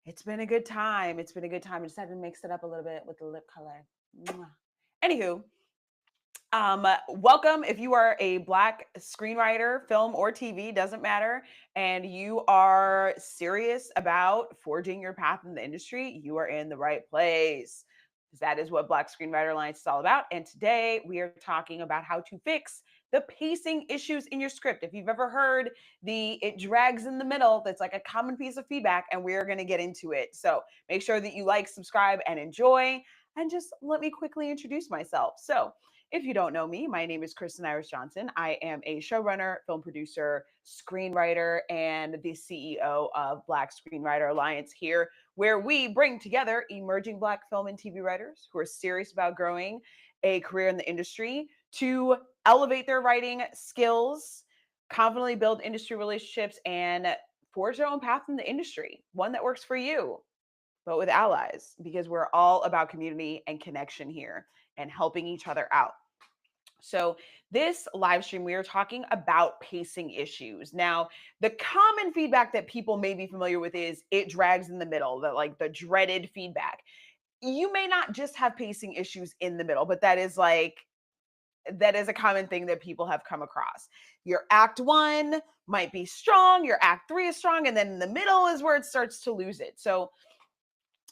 It's been a good time. It's been a good time. I just had to mix it up a little bit with the lip color. Mwah. Anywho, welcome if you are a Black screenwriter, film or TV, doesn't matter, and you are serious about forging your path in the industry, you are in the right place. That is what Black Screenwriter Alliance is all about. And today we are talking about how to fix the pacing issues in your script. If you've ever heard it drags in the middle, that's like a common piece of feedback, and we're going to get into it. So make sure that you like, subscribe, and enjoy. And just let me quickly introduce myself. So, if you don't know me, my name is Kristen Iris Johnson. I am a showrunner, film producer, screenwriter, and the CEO of Black Screenwriter Alliance here, where we bring together emerging Black film and TV writers who are serious about growing a career in the industry to elevate their writing skills, confidently build industry relationships, and forge their own path in the industry, one that works for you, but with allies, because we're all about community and connection here and helping each other out. So, this live stream, we are talking about pacing issues. Now, the common feedback that people may be familiar with is it drags in the middle, the dreaded feedback. You may not just have pacing issues in the middle, but that is a common thing that people have come across. Your act one might be strong, your act three is strong, and then in the middle is where it starts to lose it. So,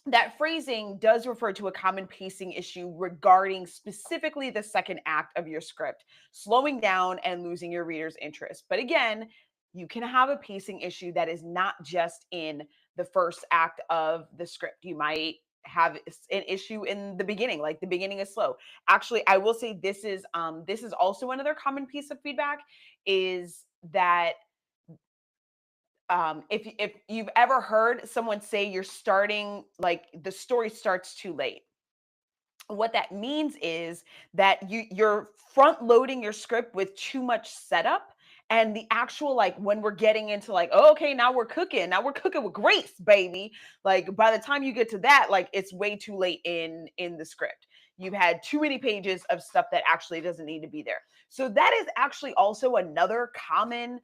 that phrasing does refer to a common pacing issue regarding specifically the second act of your script, slowing down and losing your reader's interest. But again, you can have a pacing issue that is not just in the first act of the script. You might have an issue in the beginning, like the beginning is slow. Actually, I will say this is also another common piece of feedback is that if you've ever heard someone say you're starting, like the story starts too late, what that means is that you're front loading your script with too much setup, and the actual, like, when we're getting into, like, oh, okay, now we're cooking with grace, baby, like by the time you get to that, like, it's way too late in the script. You've had too many pages of stuff that actually doesn't need to be there. So that is actually also another common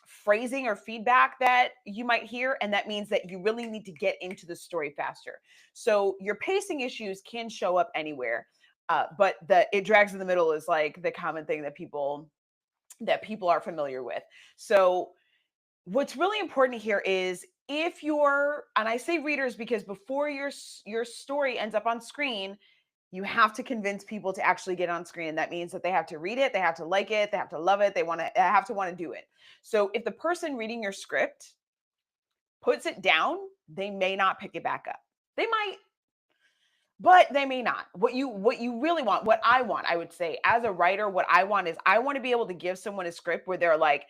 phrasing or feedback that you might hear, and that means that you really need to get into the story faster. So your pacing issues can show up anywhere, but the it drags in the middle is like the common thing that people are familiar with. So what's really important here is, if you're, and I say readers because before your story ends up on screen, you have to convince people to actually get on screen. That means that they have to read it, they have to like it, they have to love it, they have to want to do it. So if the person reading your script puts it down, they may not pick it back up. They might, but they may not. What you really want, what I want, I would say as a writer, what I want is I want to be able to give someone a script where they're like,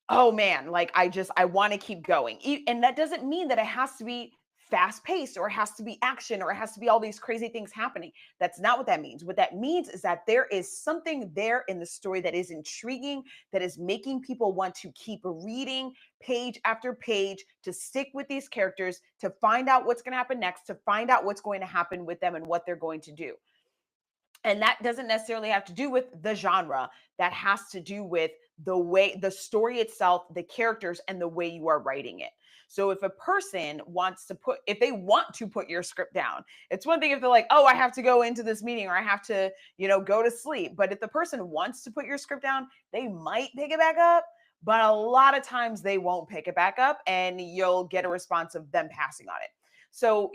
oh man, like I want to keep going. And that doesn't mean that it has to be fast paced or it has to be action or it has to be all these crazy things happening. That's not what that means. What that means is that there is something there in the story that is intriguing, that is making people want to keep reading page after page, to stick with these characters, to find out what's going to happen next, to find out what's going to happen with them and what they're going to do. And that doesn't necessarily have to do with the genre. That has to do with the way, the story itself, the characters, and the way you are writing it. So if a person wants to put, if they want to put your script down, it's one thing if they're like, oh, I have to go into this meeting or I have to, go to sleep. But if the person wants to put your script down, they might pick it back up. But a lot of times they won't pick it back up, and you'll get a response of them passing on it. So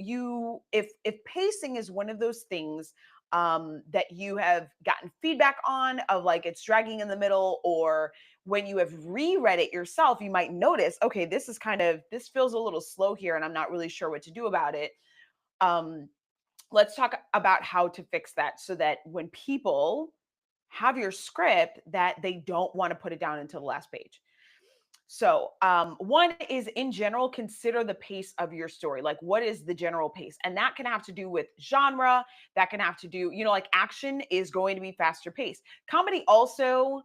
if pacing is one of those things that you have gotten feedback on, of like it's dragging in the middle, or when you have reread it yourself, you might notice, okay, this feels a little slow here, and I'm not really sure what to do about it. Um, let's talk about how to fix that so that when people have your script, that they don't want to put it down until the last page. So, one is, in general, consider the pace of your story. Like, what is the general pace? And that can have to do with genre. That can have to do, like action is going to be faster paced. Comedy also,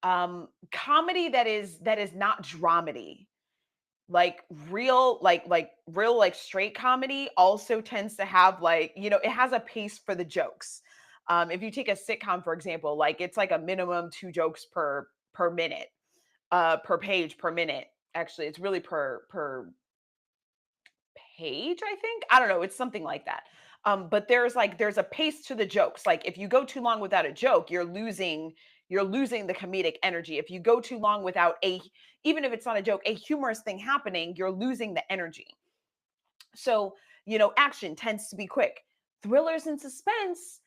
comedy that is not dramedy, like real, like real, like straight comedy also tends to have, like, it has a pace for the jokes. If you take a sitcom, for example, like it's like a minimum two jokes per minute, per page per minute. Actually, it's really per page, I think. I don't know, it's something like that. But there's a pace to the jokes. Like if you go too long without a joke, you're losing the comedic energy. If you go too long without even if it's not a joke, a humorous thing happening, you're losing the energy. So, action tends to be quick. Thrillers and suspense,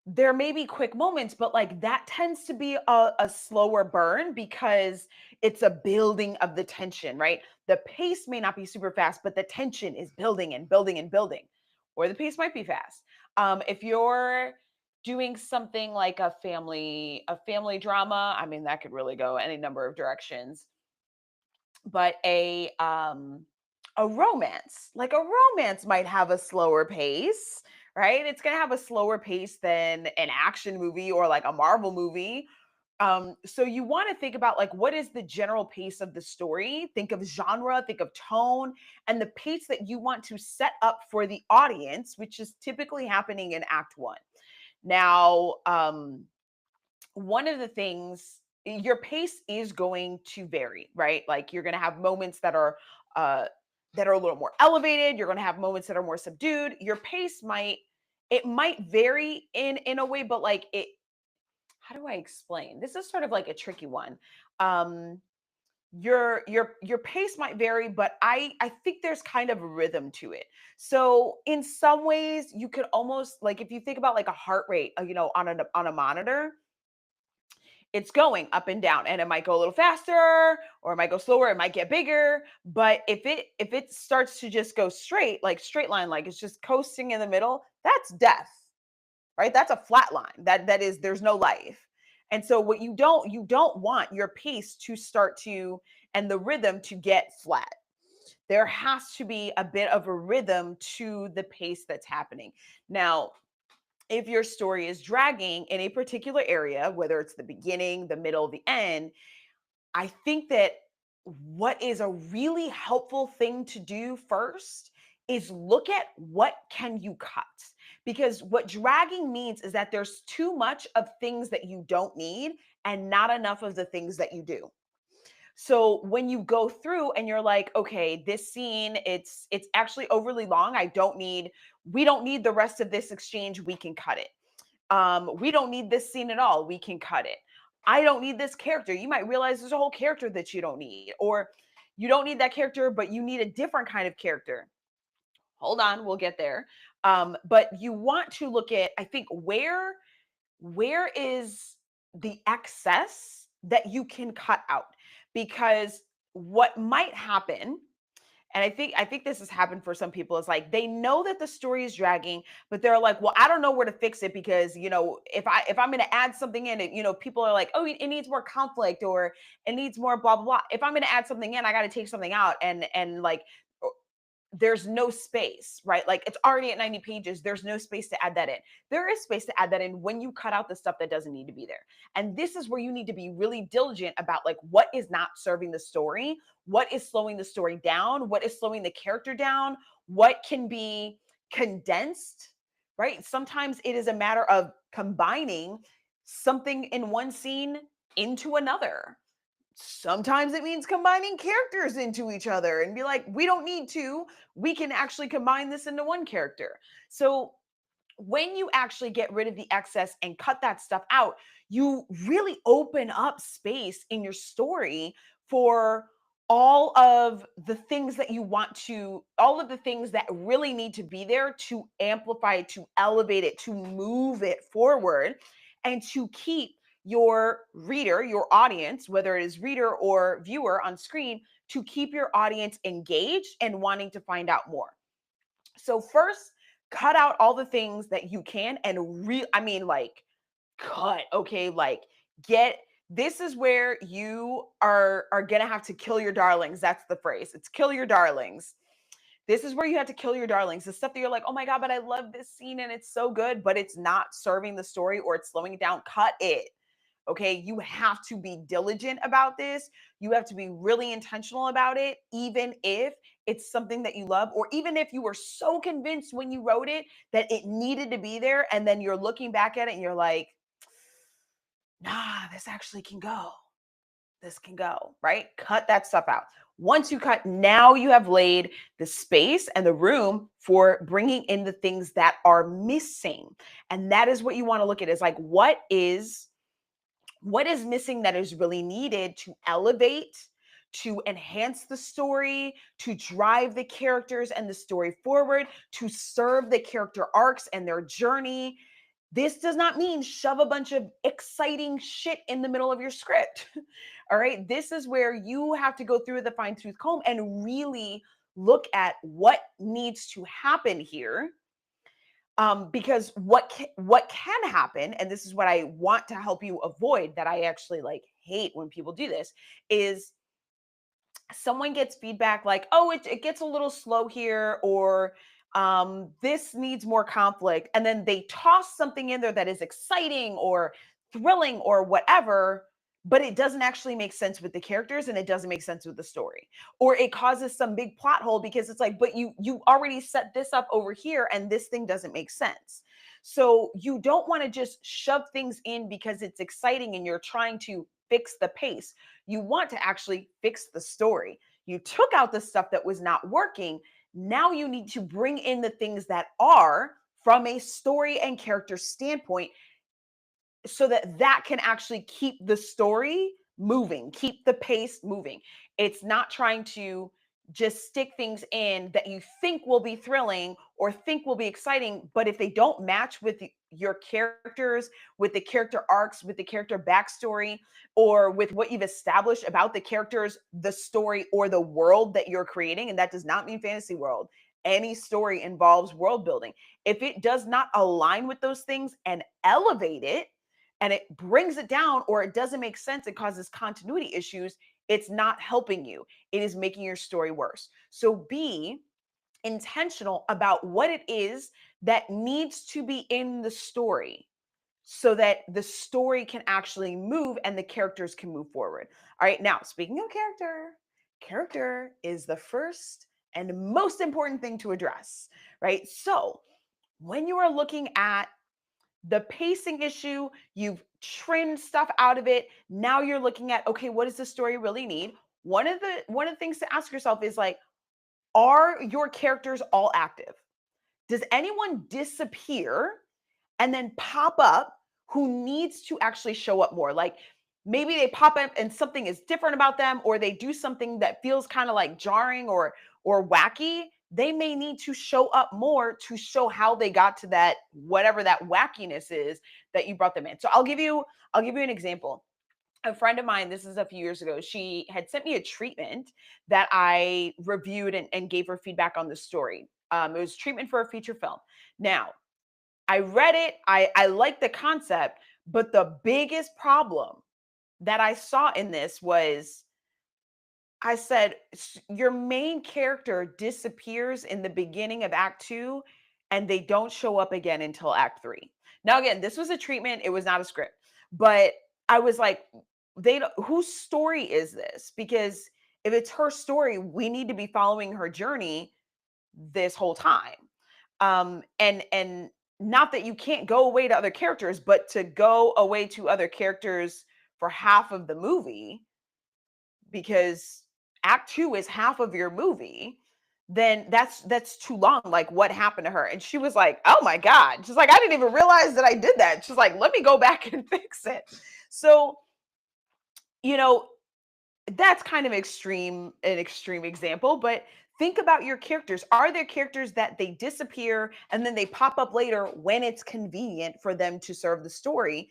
there may be quick moments, but like that tends to be a slower burn because it's a building of the tension, right? The pace may not be super fast, but the tension is building and building and building, or the pace might be fast. If you're doing something like a family drama, I mean, that could really go any number of directions. But a romance, like a romance might have a slower pace, right? It's going to have a slower pace than an action movie or like a Marvel movie. So you want to think about like what is the general pace of the story? Think of genre, think of tone, and the pace that you want to set up for the audience, which is typically happening in Act One. Now, one of the things, your pace is going to vary, right? Like you're going to have moments uh that are a little more elevated, you're going to have moments that are more subdued. Your pace might vary in a way, but like it how do I explain? This is sort of like a tricky one. Um your pace might vary, but I think there's kind of a rhythm to it. So in some ways you could almost, like, if you think about like a heart rate, on a monitor, it's going up and down, and it might go a little faster or it might go slower, it might get bigger. But if it starts to just go straight, like straight line, like it's just coasting in the middle, that's death, right? That's a flat line. That is, there's no life. And so what you don't want your pace to start to, and the rhythm to get flat. There has to be a bit of a rhythm to the pace that's happening. Now, if your story is dragging in a particular area, whether it's the beginning, the middle, the end, I think that what is a really helpful thing to do first is look at what can you cut. Because what dragging means is that there's too much of things that you don't need and not enough of the things that you do. So when you go through and you're like, okay, this scene, it's actually overly long. We don't need the rest of this exchange. We can cut it. We don't need this scene at all. We can cut it. I don't need this character. You might realize there's a whole character that you don't need, or you don't need that character, but you need a different kind of character. Hold on, we'll get there. But you want to look at, I think, where is the excess that you can cut out? Because what might happen, and I think this has happened for some people, is like they know that the story is dragging, but they're like, well, I don't know where to fix it because if I'm going to add something in it, people are like, oh, it needs more conflict, or it needs more blah blah blah. If I'm going to add something in, I got to take something out, and like there's no space, right? Like it's already at 90 pages. There's no space to add that in. There is space to add that in when you cut out the stuff that doesn't need to be there. And this is where you need to be really diligent about like what is not serving the story, what is slowing the story down, what is slowing the character down, what can be condensed, right? Sometimes it is a matter of combining something in one scene into another. Sometimes it means combining characters into each other and be like, we don't need to. We can actually combine this into one character. So when you actually get rid of the excess and cut that stuff out, you really open up space in your story for all of the things that really need to be there to amplify it, to elevate it, to move it forward, and to keep your reader, your audience, whether it is reader or viewer on screen, to keep your audience engaged and wanting to find out more. So first, cut out all the things that you can, and I mean, like, cut, okay? Like, get this is where you are gonna have to kill your darlings. That's the phrase. It's kill your darlings. This is where you have to kill your darlings. The stuff that you're like, oh my God, but I love this scene and it's so good, but it's not serving the story or it's slowing it down. Cut it. Okay, you have to be diligent about this. You have to be really intentional about it, even if it's something that you love, or even if you were so convinced when you wrote it that it needed to be there. And then you're looking back at it and you're like, nah, this actually can go. This can go, right? Cut that stuff out. Once you cut, now you have laid the space and the room for bringing in the things that are missing. And that is what you want to look at, is like, what is missing that is really needed to elevate, to enhance the story, to drive the characters and the story forward, to serve the character arcs and their journey. This does not mean shove a bunch of exciting shit in the middle of your script. All right. This is where you have to go through the fine tooth comb and really look at what needs to happen here. Because what can happen, and this is what I want to help you avoid, that I actually like hate when people do this, is someone gets feedback like, oh, it gets a little slow here, or this needs more conflict, and then they toss something in there that is exciting or thrilling or whatever, but it doesn't actually make sense with the characters, and it doesn't make sense with the story, or it causes some big plot hole because it's like, but you already set this up over here and this thing doesn't make sense. So you don't want to just shove things in because it's exciting and you're trying to fix the pace. You want to actually fix the story. You took out the stuff that was not working. Now you need to bring in the things that are, from a story and character standpoint, so that that can actually keep the story moving, keep the pace moving. It's not trying to just stick things in that you think will be thrilling or think will be exciting, but if they don't match with your characters, with the character arcs, with the character backstory, or with what you've established about the characters, the story, or the world that you're creating, and that does not mean fantasy world. Any story involves world building. If it does not align with those things and elevate it, and it brings it down, or it doesn't make sense, it causes continuity issues, it's not helping you. It is making your story worse. So be intentional about what it is that needs to be in the story so that the story can actually move and the characters can move forward. All right, now speaking of character is the first and most important thing to address, right? So when you are looking at the pacing issue, you've trimmed stuff out of it. Now you're looking at, okay, what does the story really need? One of the things to ask yourself is like, are your characters all active? Does anyone disappear and then pop up who needs to actually show up more? Like, maybe they pop up and something is different about them, or they do something that feels kind of like jarring or wacky. They may need to show up more to show how they got to that, whatever that wackiness is that you brought them in. So I'll give you an example. A friend of mine, this is a few years ago, she had sent me a treatment that I reviewed and gave her feedback on the story. It was treatment for a feature film. Now, I read it, I liked the concept, but the biggest problem that I saw in this was, I said, Your main character disappears in the beginning of Act Two, and they don't show up again until Act Three." Now, again, this was a treatment, it was not a script, but I was like, whose story is this? Because if it's her story, we need to be following her journey this whole time. And not that you can't go away to other characters, but to go away to other characters for half of the movie, because act two is half of your movie, then that's too long. Like, what happened to her? And she was like, oh my God. She's like, I didn't even realize that I did that. She's like, let me go back and fix it. So, you know, that's kind of an extreme example, but think about your characters. Are there characters that they disappear and then they pop up later when it's convenient for them to serve the story?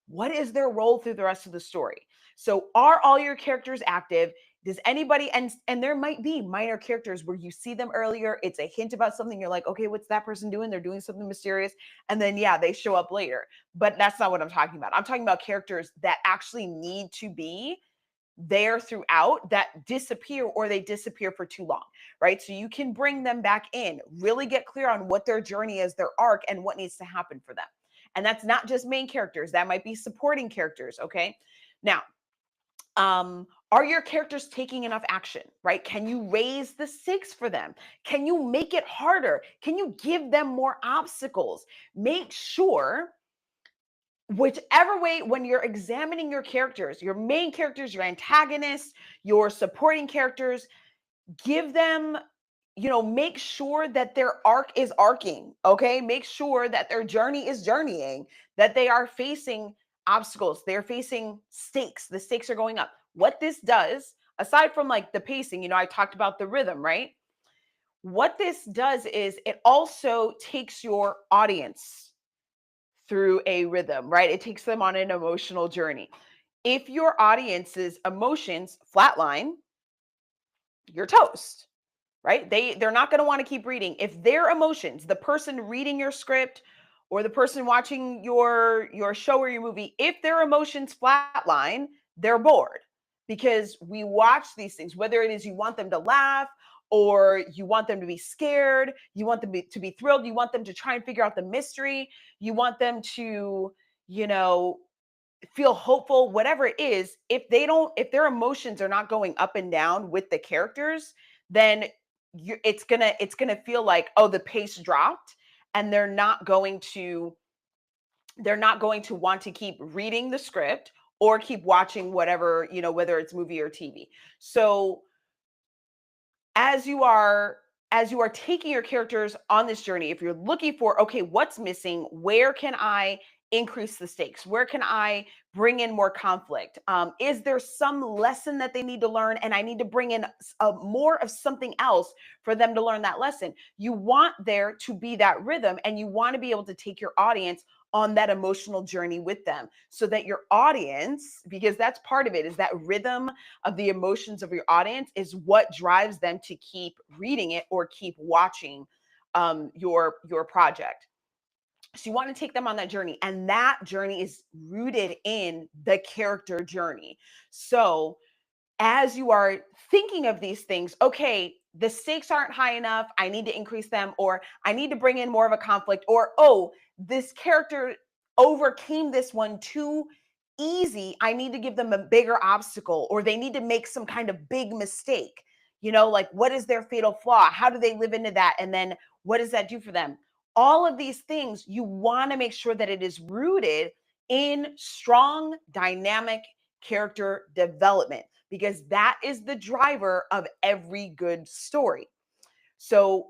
What is their role through the rest of the story? So are all your characters active? Does anybody, and there might be minor characters where you see them earlier, it's a hint about something, you're like, okay, what's that person doing? They're doing something mysterious, and then yeah, they show up later. But that's not what I'm talking about. I'm talking about characters that actually need to be there throughout, that disappear, or they disappear for too long, right? So you can bring them back in, really get clear on what their journey is, their arc, and what needs to happen for them. And that's not just main characters, that might be supporting characters, okay? Now, are your characters taking enough action, right? Can you raise the stakes for them? Can you make it harder? Can you give them more obstacles? Make sure whichever way, when you're examining your characters, your main characters, your antagonists, your supporting characters, give them, make sure that their arc is arcing. Okay, make sure that their journey is journeying, that they are facing obstacles, they're facing stakes, the stakes are going up. What this does, aside from like the pacing, I talked about the rhythm, right? What this does is it also takes your audience through a rhythm, right? It takes them on an emotional journey. If your audience's emotions flatline, you're toast, right? They're not going to want to keep reading. If their emotions, the person reading your script or the person watching your show or your movie, if their emotions flatline, they're bored. Because we watch these things, whether it is you want them to laugh or you want them to be scared, you want them to be thrilled, you want them to try and figure out the mystery, you want them to, you know, feel hopeful, whatever it is. If their emotions are not going up and down with the characters, then it's gonna feel like, oh, the pace dropped, and they're not going to want to keep reading the script or keep watching whatever, whether it's movie or TV. So as you are taking your characters on this journey, if you're looking for, okay, what's missing, where can I increase the stakes, where can I bring in more conflict, is there some lesson that they need to learn and I need to bring in more of something else for them to learn that lesson. You want there to be that rhythm, and you want to be able to take your audience on that emotional journey with them, so that your audience, because that's part of it, is that rhythm of the emotions of your audience is what drives them to keep reading it or keep watching your project. So you want to take them on that journey, and that journey is rooted in the character journey. So as you are thinking of these things, okay, the stakes aren't high enough, I need to increase them, or I need to bring in more of a conflict, or, oh, this character overcame this one too easy, I need to give them a bigger obstacle, or they need to make some kind of big mistake. Like, what is their fatal flaw? How do they live into that? And then what does that do for them? All of these things, you want to make sure that it is rooted in strong, dynamic character development, because that is the driver of every good story. So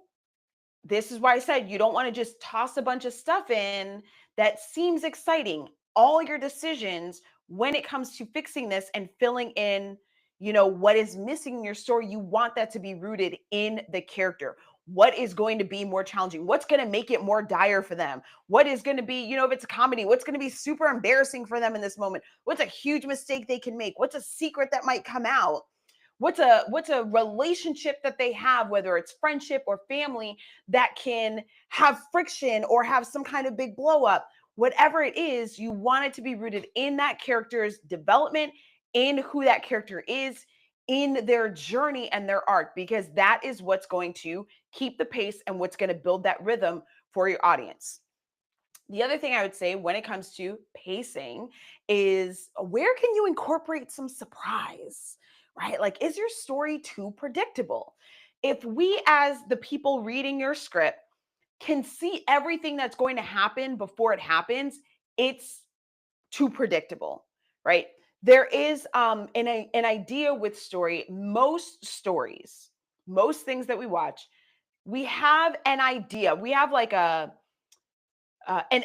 this is why I said you don't want to just toss a bunch of stuff in that seems exciting. All your decisions when it comes to fixing this and filling in, what is missing in your story, you want that to be rooted in the character. What is going to be more challenging? What's going to make it more dire for them? What is going to be, if it's a comedy, what's going to be super embarrassing for them in this moment? What's a huge mistake they can make? What's a secret that might come out? What's a relationship that they have, whether it's friendship or family, that can have friction or have some kind of big blow up? Whatever it is, you want it to be rooted in that character's development, in who that character is, in their journey and their arc, because that is what's going to keep the pace and what's going to build that rhythm for your audience. The other thing I would say when it comes to pacing is, where can you incorporate some surprise, right? Like, is your story too predictable? If we, as the people reading your script, can see everything that's going to happen before it happens, it's too predictable, right? There is an idea with story. Most stories, most things that we watch, we have an idea. We have like an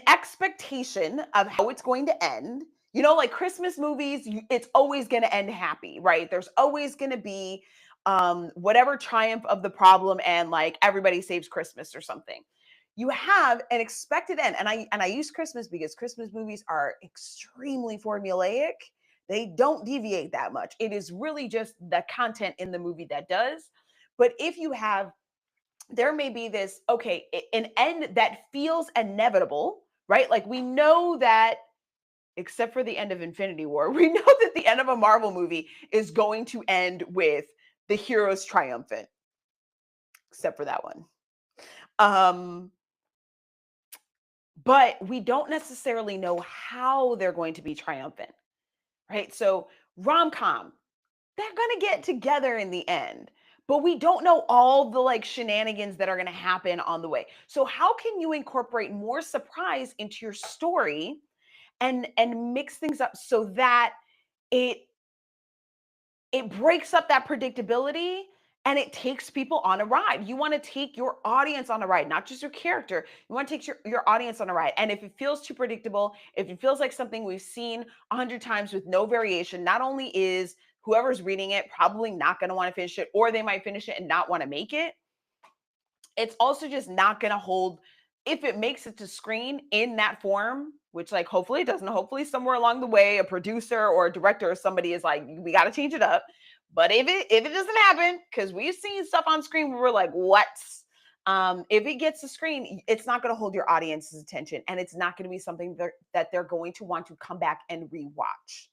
expectation of how it's going to end. Like Christmas movies, it's always going to end happy, right? There's always going to be whatever triumph of the problem, and like everybody saves Christmas or something. You have an expected end, and I use Christmas because Christmas movies are extremely formulaic. They don't deviate that much. It is really just the content in the movie that does. But if you have, there may be this, okay, an end that feels inevitable, right? Like, we know that, except for the end of Infinity War, we know that the end of a Marvel movie is going to end with the heroes triumphant, except for that one. Um, but we don't necessarily know how they're going to be triumphant, right? So rom-com, they're going to get together in the end, but we don't know all the like shenanigans that are going to happen on the way. So how can you incorporate more surprise into your story and mix things up so that it it breaks up that predictability and it takes people on a ride. You want to take your audience on a ride, not just your character. You want to take your audience on a ride. And if it feels too predictable, if it feels like something we've seen 100 times with no variation, not only is whoever's reading it probably not going to want to finish it, or they might finish it and not want to make it, it's also just not going to hold. If it makes it to screen in that form, which like hopefully it doesn't, hopefully somewhere along the way a producer or a director or somebody is like, we got to change it up. But if it doesn't happen, because we've seen stuff on screen where we're like, what? If it gets to screen, it's not going to hold your audience's attention, and it's not going to be something that they're going to want to come back and rewatch.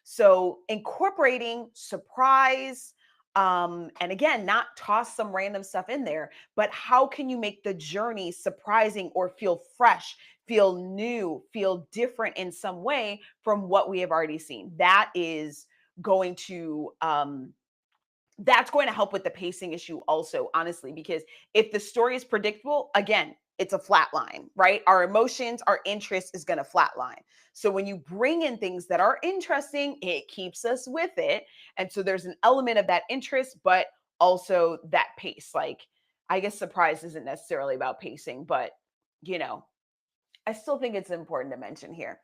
So incorporating surprise, and again, not toss some random stuff in there, but how can you make the journey surprising or feel fresh, feel new, feel different in some way from what we have already seen? Going to um, that's going to help with the pacing issue also, honestly, because if the story is predictable, again, it's a flat line, right? Our emotions, our interest is going to flatline. So when you bring in things that are interesting, it keeps us with it. And so there's an element of that interest, but also that pace. Like, I guess surprise isn't necessarily about pacing, but you know, I still think it's important to mention here.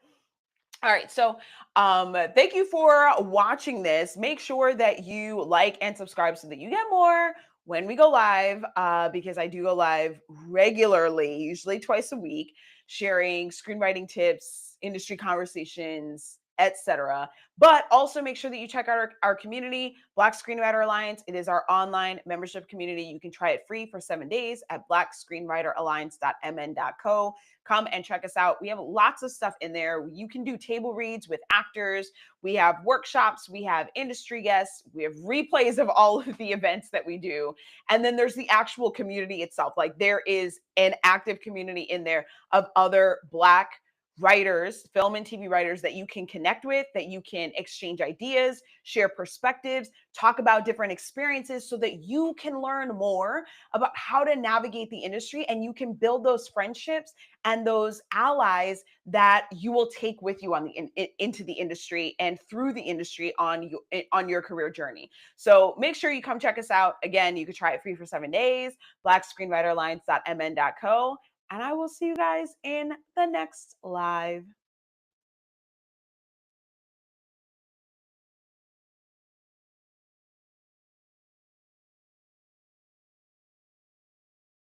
All right. So, thank you for watching this. Make sure that you like and subscribe so that you get more when we go live, because I do go live regularly, usually twice a week, sharing screenwriting tips, industry conversations, etc. But also make sure that you check out our community, Black Screenwriter Alliance. It is our online membership community. You can try it free for 7 days at blackscreenwriteralliance.mn.co. Come and check us out. We have lots of stuff in there. You can do table reads with actors. We have workshops. We have industry guests. We have replays of all of the events that we do. And then there's the actual community itself. Like, there is an active community in there of other Black writers, film and TV writers that you can connect with, that you can exchange ideas, share perspectives, talk about different experiences so that you can learn more about how to navigate the industry, and you can build those friendships and those allies that you will take with you into the industry and through the industry on your career journey. So make sure you come check us out. Again, you can try it free for 7 days, blackscreenwriteralliance.mn.co. And I will see you guys in the next live.